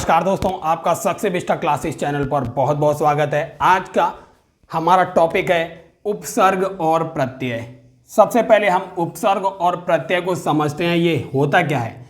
नमस्कार दोस्तों, आपका सक्सेस बिस्टा क्लासेस चैनल पर बहुत बहुत स्वागत है। आज का हमारा टॉपिक है उपसर्ग और प्रत्यय। सबसे पहले हम उपसर्ग और प्रत्यय को समझते हैं, ये होता क्या है।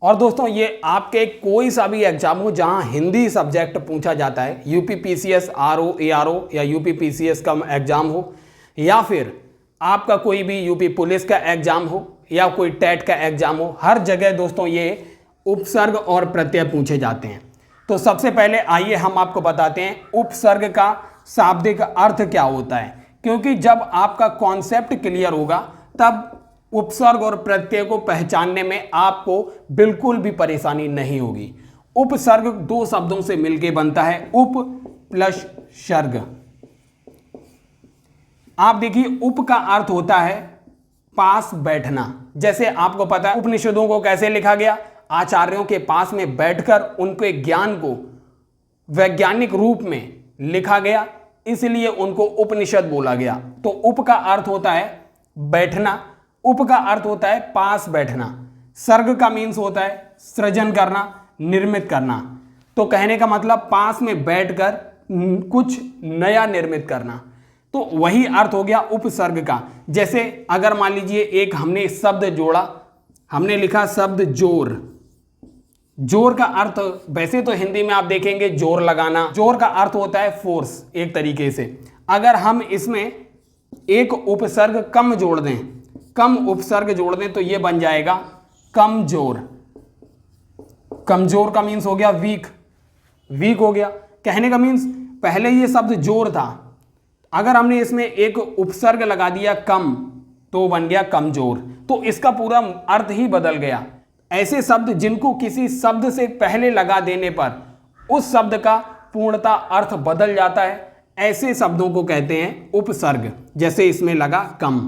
और दोस्तों ये आपके कोई सा भी एग्जाम हो जहां हिंदी सब्जेक्ट पूछा जाता है, यूपी पीसीएस आरओ एआरओ या यूपी पीसीएस का एग्जाम हो, या फिर आपका कोई भी यूपी पुलिस का एग्जाम हो या कोई टेट का एग्जाम हो, हर जगह दोस्तों ये उपसर्ग और प्रत्यय पूछे जाते हैं। तो सबसे पहले आइए हम आपको बताते हैं उपसर्ग का शाब्दिक अर्थ क्या होता है, क्योंकि जब आपका कॉन्सेप्ट क्लियर होगा तब उपसर्ग और प्रत्यय को पहचानने में आपको बिल्कुल भी परेशानी नहीं होगी। उपसर्ग दो शब्दों से मिलकर बनता है, उप प्लस सर्ग। आप देखिए उप का अर्थ होता है पास बैठना। जैसे आपको पता है उपनिषदों को कैसे लिखा गया, आचार्यों के पास में बैठकर उनके ज्ञान को वैज्ञानिक रूप में लिखा गया, इसलिए उनको उपनिषद बोला गया। तो उप का अर्थ होता है बैठना, उप का अर्थ होता है पास बैठना। सर्ग का मीन्स होता है सृजन करना, निर्मित करना। तो कहने का मतलब पास में बैठकर कुछ नया निर्मित करना। तो वही अर्थ हो गया उपसर्ग का। जैसे अगर मान लीजिए एक हमने शब्द जोड़ा, हमने लिखा शब्द जोर। जोर का अर्थ वैसे तो हिंदी में आप देखेंगे जोर लगाना, जोर का अर्थ होता है फोर्स एक तरीके से। अगर हम इसमें एक उपसर्ग कम जोड़ दें, कम उपसर्ग जोड़ दें तो ये बन जाएगा कमजोर। कमजोर का मीन्स हो गया वीक, वीक हो गया। कहने का मीन्स पहले ये शब्द जोर था, अगर हमने इसमें एक उपसर्ग लगा दिया कम तो बन गया कमजोर। तो इसका पूरा अर्थ ही बदल गया। ऐसे शब्द जिनको किसी शब्द से पहले लगा देने पर उस शब्द का पूर्णता अर्थ बदल जाता है, ऐसे शब्दों को कहते हैं उपसर्ग। जैसे इसमें लगा कम।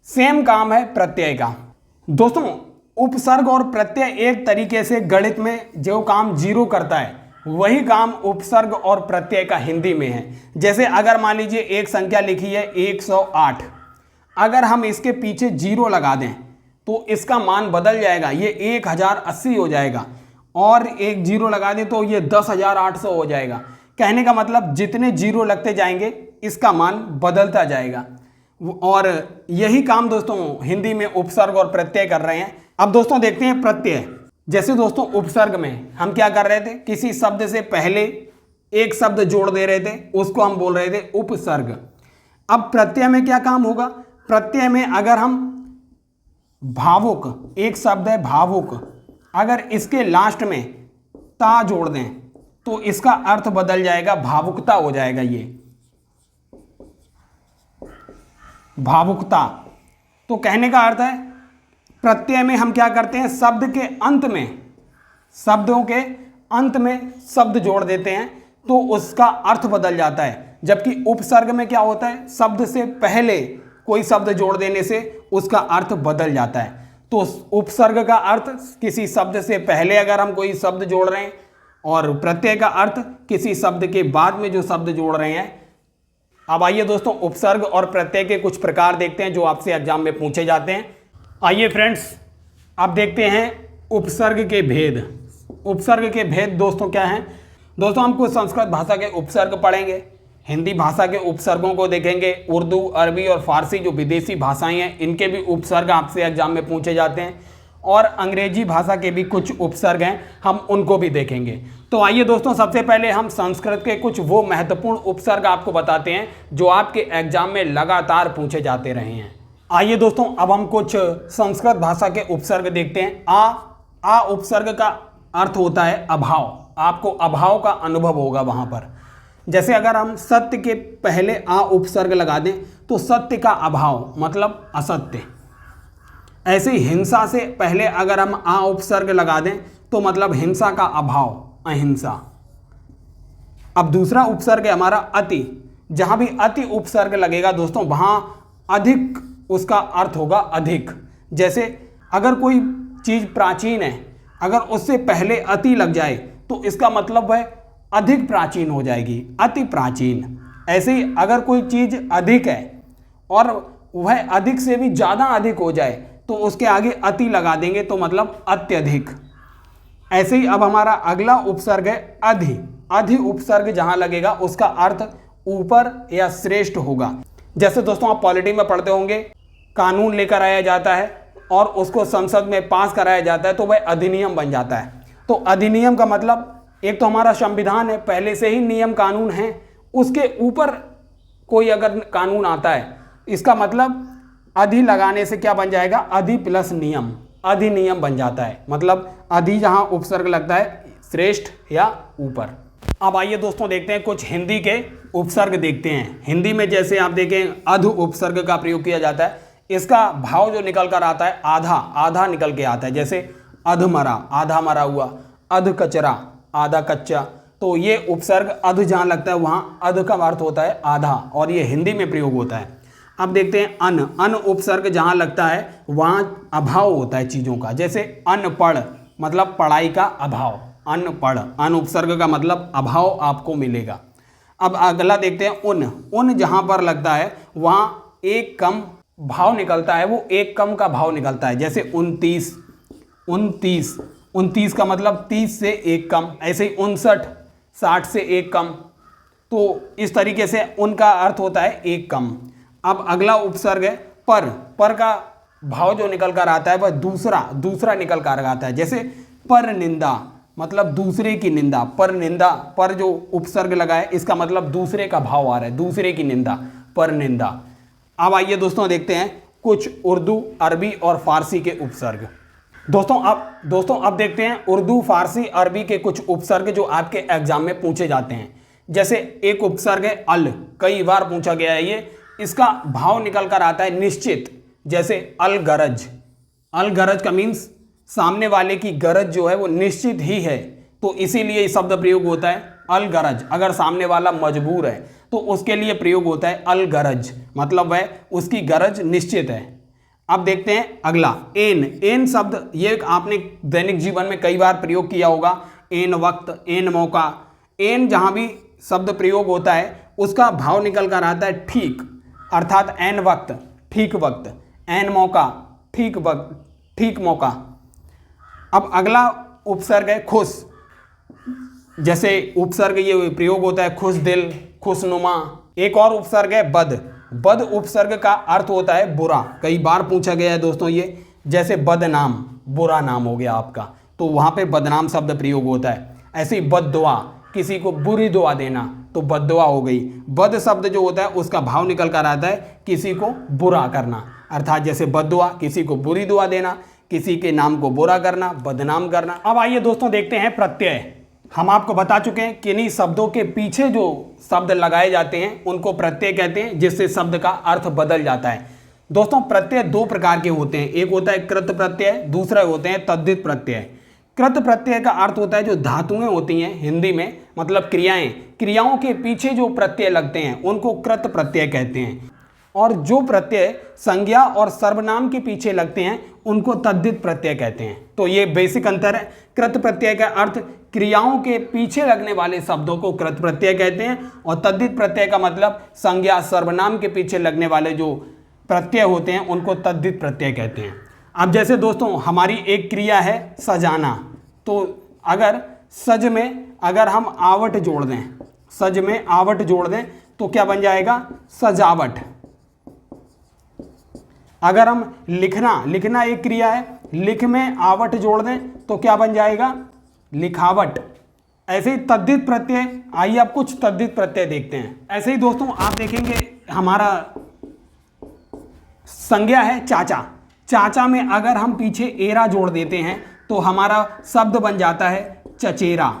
सेम काम है प्रत्यय का। दोस्तों उपसर्ग और प्रत्यय एक तरीके से गणित में जो काम जीरो करता है वही काम उपसर्ग और प्रत्यय का हिंदी में है। जैसे अगर मान लीजिए एक संख्या लिखी है 108, अगर हम इसके पीछे जीरो लगा दें तो इसका मान बदल जाएगा, ये 1080 हो जाएगा, और एक जीरो लगा दें तो ये 10,800 हो जाएगा। कहने का मतलब जितने जीरो लगते जाएंगे इसका मान बदलता जाएगा। और यही काम दोस्तों हिंदी में उपसर्ग और प्रत्यय कर रहे हैं। अब दोस्तों देखते हैं प्रत्यय। जैसे दोस्तों उपसर्ग में हम क्या कर रहे थे, किसी शब्द से पहले एक शब्द जोड़ दे रहे थे, उसको हम बोल रहे थे उपसर्ग। अब प्रत्यय में क्या काम होगा, प्रत्यय में अगर हम भावुक, एक शब्द है भावुक, अगर इसके लास्ट में ता जोड़ दें तो इसका अर्थ बदल जाएगा, भावुकता हो जाएगा। ये भावुकता। तो कहने का अर्थ है प्रत्यय में हम क्या करते हैं, शब्द के अंत में, शब्दों के अंत में शब्द जोड़ देते हैं तो उसका अर्थ बदल जाता है। जबकि उपसर्ग में क्या होता है, शब्द से पहले कोई शब्द जोड़ देने से उसका अर्थ बदल जाता है। तो उपसर्ग का अर्थ किसी शब्द से पहले अगर हम कोई शब्द जोड़ रहे हैं, और प्रत्यय का अर्थ किसी शब्द के बाद में जो शब्द जोड़ रहे हैं। अब आइए दोस्तों उपसर्ग और प्रत्यय के कुछ प्रकार देखते हैं जो आपसे एग्जाम में पूछे जाते हैं। आइए फ्रेंड्स अब देखते हैं उपसर्ग के भेद। उपसर्ग के भेद दोस्तों क्या हैं। दोस्तों हम कुछ संस्कृत भाषा के उपसर्ग पढ़ेंगे, हिंदी भाषा के उपसर्गों को देखेंगे, उर्दू, अरबी और फारसी जो विदेशी भाषाएं हैं इनके भी उपसर्ग आपसे एग्जाम में पूछे जाते हैं, और अंग्रेजी भाषा के भी कुछ उपसर्ग हैं, हम उनको भी देखेंगे। तो आइए दोस्तों सबसे पहले हम संस्कृत के कुछ वो महत्वपूर्ण उपसर्ग आपको बताते हैं जो आपके एग्जाम में लगातार पूछे जाते रहे हैं। आइए दोस्तों अब हम कुछ संस्कृत भाषा के उपसर्ग देखते हैं। आ उपसर्ग का अर्थ होता है अभाव। आपको अभाव का अनुभव होगा वहां पर। जैसे अगर हम सत्य के पहले आ उपसर्ग लगा दें तो सत्य का अभाव मतलब असत्य। ऐसे ही हिंसा से पहले अगर हम आ उपसर्ग लगा दें तो मतलब हिंसा का अभाव, अहिंसा। अब दूसरा उपसर्ग है हमारा अति। जहां भी अति उपसर्ग लगेगा दोस्तों वहां अधिक उसका अर्थ होगा अधिक। जैसे अगर कोई चीज प्राचीन है, अगर उससे पहले अति लग जाए तो इसका मतलब वह अधिक प्राचीन हो जाएगी, अति प्राचीन। ऐसे ही अगर कोई चीज अधिक है और वह अधिक से भी ज्यादा अधिक हो जाए तो उसके आगे अति लगा देंगे तो मतलब अत्यधिक। ऐसे ही अब हमारा अगला उपसर्ग है अधि। अधि उपसर्ग जहां लगेगा उसका अर्थ ऊपर या श्रेष्ठ होगा। जैसे दोस्तों आप पॉलिटी में पढ़ते होंगे, कानून लेकर आया जाता है और उसको संसद में पास कराया जाता है तो वह अधिनियम बन जाता है। तो अधिनियम का मतलब एक तो हमारा संविधान है, पहले से ही नियम कानून है, उसके ऊपर कोई अगर कानून आता है, इसका मतलब अधि लगाने से क्या बन जाएगा, अधि प्लस नियम, अधिनियम बन जाता है। मतलब अधि जहां उपसर्ग लगता है श्रेष्ठ या ऊपर। अब आइए दोस्तों देखते हैं कुछ हिंदी के उपसर्ग देखते हैं। हिंदी में जैसे आप देखें अधु उपसर्ग का प्रयोग किया जाता है, इसका भाव जो निकल कर आता है आधा, आधा निकल के आता है। जैसे अधमरा, आधा मरा हुआ, अध कचरा, आधा कच्चा। तो ये उपसर्ग अध जहां लगता है वहां अध का अर्थ होता है आधा, और ये हिंदी में प्रयोग होता है। अब देखते हैं अन। अन उपसर्ग जहां लगता है वहां अभाव होता है चीजों का। जैसे अनपढ़ मतलब पढ़ाई का अभाव, अनपढ़। अन उपसर्ग का मतलब अभाव आपको मिलेगा। अब अगला देखते हैं उन। उन जहां पर लगता है वहां एक कम भाव निकलता है, वो एक कम का भाव निकलता है। जैसे 29, 29, 29 का मतलब 30 से एक कम। ऐसे ही 59, 60 से एक कम। तो इस तरीके से उनका अर्थ होता है एक कम। अब अगला उपसर्ग है पर। पर का भाव जो निकल कर आता है वह दूसरा, दूसरा निकल कर आता है। जैसे पर निंदा मतलब दूसरे की निंदा, पर निंदा, पर जो उपसर्ग लगा है इसका मतलब दूसरे का भाव आ रहा है, दूसरे की निंदा, पर निंदा। अब आइए दोस्तों देखते हैं कुछ उर्दू, अरबी और फारसी के उपसर्ग। दोस्तों अब देखते हैं उर्दू, फारसी, अरबी के कुछ उपसर्ग जो आपके एग्जाम में पूछे जाते हैं। जैसे एक उपसर्ग है अल, कई बार पूछा गया है ये। इसका भाव निकल कर आता है निश्चित। जैसे अल गरज। अल गरज का मीन्स सामने वाले की गरज जो है वो निश्चित ही है, तो इसीलिए शब्द प्रयोग होता है अल गरज। अगर सामने वाला मजबूर है तो उसके लिए प्रयोग होता है अल गरज, मतलब वह उसकी गरज निश्चित है। अब देखते हैं अगला एन। एन शब्द ये आपने दैनिक जीवन में कई बार प्रयोग किया होगा। एन वक्त, एन मौका। एन जहां भी शब्द प्रयोग होता है उसका भाव निकल कर आता है ठीक, अर्थात एन वक्त, ठीक वक्त, एन मौका, ठीक वक्त, ठीक मौका। अब अगला उपसर्ग है खुश। जैसे उपसर्ग ये प्रयोग होता है खुश दिल, खुशनुमा। एक और उपसर्ग है बद। बद उपसर्ग का अर्थ होता है बुरा। कई बार पूछा गया है दोस्तों ये। जैसे बदनाम, बुरा नाम हो गया आपका, तो वहां पे बदनाम शब्द प्रयोग होता है। ऐसे ही बद्दुआ, किसी को बुरी दुआ देना, तो बद्दुआ हो गई। बद शब्द जो होता है उसका भाव निकल कर आता है किसी को बुरा करना, अर्थात जैसे बद्दुआ किसी को बुरी दुआ देना, किसी के नाम को बुरा करना, बदनाम करना। अब आइए दोस्तों देखते हैं प्रत्यय। हम आपको बता चुके हैं कि इन्हीं शब्दों के पीछे जो शब्द लगाए जाते हैं उनको प्रत्यय कहते हैं, जिससे शब्द का अर्थ बदल जाता है। दोस्तों प्रत्यय दो प्रकार के होते हैं, एक होता है कृत प्रत्यय, दूसरा होते हैं तद्धित प्रत्यय। कृत प्रत्यय का अर्थ होता है जो धातुएं होती हैं हिंदी में, मतलब क्रियाएं, क्रियाओं के पीछे जो प्रत्यय लगते हैं उनको कृत प्रत्यय कहते हैं। और जो प्रत्यय संज्ञा और सर्वनाम के पीछे लगते हैं उनको तद्धित प्रत्यय कहते हैं। तो ये बेसिक अंतर है। कृत प्रत्यय का अर्थ क्रियाओं के पीछे लगने वाले शब्दों को कृत प्रत्यय कहते हैं, और तद्धित प्रत्यय का मतलब संज्ञा सर्वनाम के पीछे लगने वाले जो प्रत्यय होते हैं उनको तद्धित प्रत्यय कहते हैं। अब जैसे दोस्तों हमारी एक क्रिया है सजाना, तो अगर सज में अगर हम आवट जोड़ दें, सज में आवट जोड़ दें तो क्या बन जाएगा, सजावट। अगर हम लिखना एक क्रिया है, लिख में आवट जोड़ दें तो क्या बन जाएगा, लिखावट। ऐसे ही तद्धित प्रत्यय, आइए आप कुछ तद्धित प्रत्यय देखते हैं। ऐसे ही दोस्तों आप देखेंगे हमारा संज्ञा है चाचा। चाचा में अगर हम पीछे एरा जोड़ देते हैं तो हमारा शब्द बन जाता है चचेरा।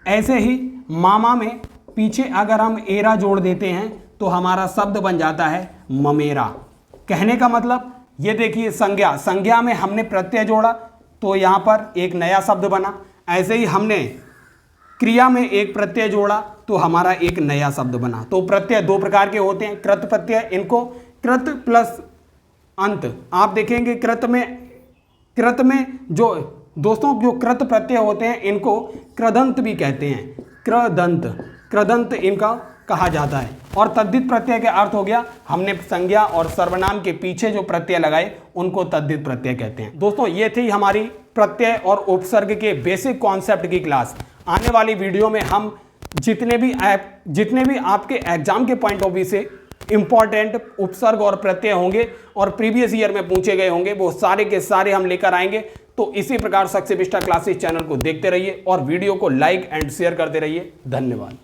ऐसे ही मामा में पीछे अगर हम एरा जोड़ देते हैं तो हमारा शब्द बन जाता है ममेरा। कहने का मतलब ये देखिए, संज्ञा में हमने प्रत्यय जोड़ा तो यहाँ पर एक नया शब्द बना। ऐसे ही हमने क्रिया में एक प्रत्यय जोड़ा तो हमारा एक नया शब्द बना। तो प्रत्यय दो प्रकार के होते हैं, कृत प्रत्यय, इनको कृत प्लस अंत। आप देखेंगे कृत में जो दोस्तों जो कृत प्रत्यय होते हैं इनको कृदंत भी कहते हैं। कृदंत इनका कहा जाता है। और तद्धित प्रत्यय के अर्थ हो गया, हमने संज्ञा और सर्वनाम के पीछे जो प्रत्यय लगाए उनको तद्धित प्रत्यय कहते हैं। दोस्तों ये थी हमारी प्रत्यय और उपसर्ग के बेसिक कॉन्सेप्ट की क्लास। आने वाली वीडियो में हम जितने भी आपके एग्जाम के पॉइंट ऑफ व्यू से इंपॉर्टेंट उपसर्ग और प्रत्यय होंगे और प्रीवियस ईयर में पूछे गए होंगे, वो सारे के सारे हम लेकर आएंगे। तो इसी प्रकार सक्सेस विस्टा क्लासेस चैनल को देखते रहिए और वीडियो को लाइक एंड शेयर करते रहिए। धन्यवाद।